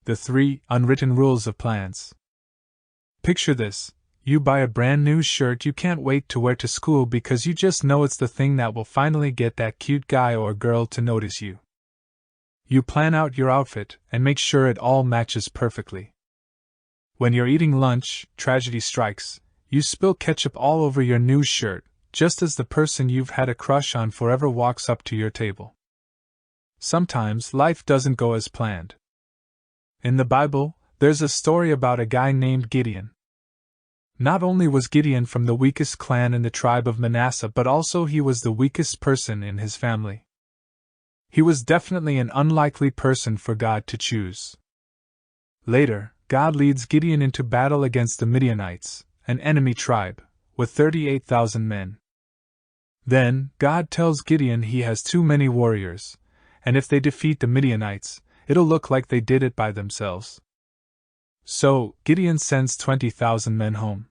The 3 unwritten rules of plans. Picture this: you buy a brand new shirt you can't wait to wear to school because you just know it's the thing that will finally get that cute guy or girl to notice you. You plan out your outfit and make sure it all matches perfectly. When you're eating lunch, tragedy strikes. You spill ketchup all over your new shirt, just as the person you've had a crush on forever walks up to your table. Sometimes life doesn't go as planned. In the Bible, there's a story about a guy named Gideon. Not only was Gideon from the weakest clan in the tribe of Manasseh, but also he was the weakest person in his family. He was definitely an unlikely person for God to choose. Later, God leads Gideon into battle against the Midianites, an enemy tribe, with 38,000 men. Then, God tells Gideon he has too many warriors, and if they defeat the Midianites, it'll look like they did it by themselves. So, Gideon sends 20,000 men home.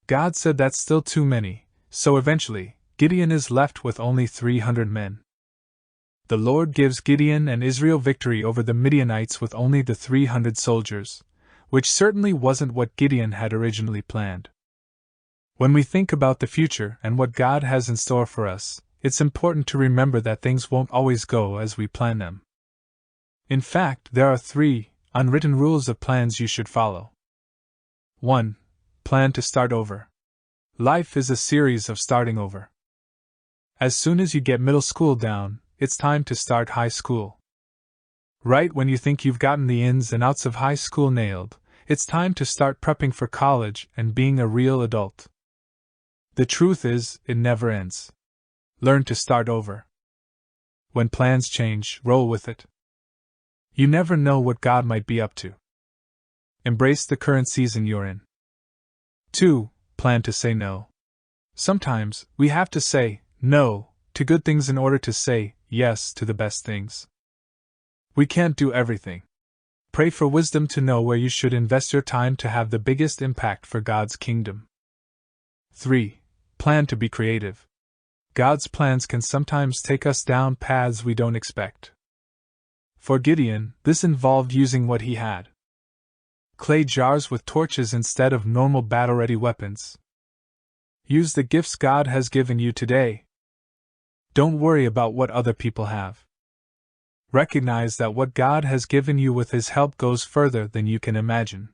God said that's still too many, so eventually, Gideon is left with only 300 men. The Lord gives Gideon and Israel victory over the Midianites with only the 300 soldiers, which certainly wasn't what Gideon had originally planned. When we think about the future and what God has in store for us, it's important to remember that things won't always go as we plan them. In fact, there are 3 unwritten rules of plans you should follow. 1. Plan to start over. Life is a series of starting over. As soon as you get middle school down, it's time to start high school. Right when you think you've gotten the ins and outs of high school nailed, it's time to start prepping for college and being a real adult. The truth is, it never ends. Learn to start over. When plans change, roll with it. You never know what God might be up to. Embrace the current season you're in. 2. Plan to say no. Sometimes, we have to say no to good things in order to say yes to the best things. We can't do everything. Pray for wisdom to know where you should invest your time to have the biggest impact for God's kingdom. 3. Plan to be creative. God's plans can sometimes take us down paths we don't expect. For Gideon, this involved using what he had: clay jars with torches instead of normal battle-ready weapons. Use the gifts God has given you today. Don't worry about what other people have. Recognize that what God has given you with His help goes further than you can imagine.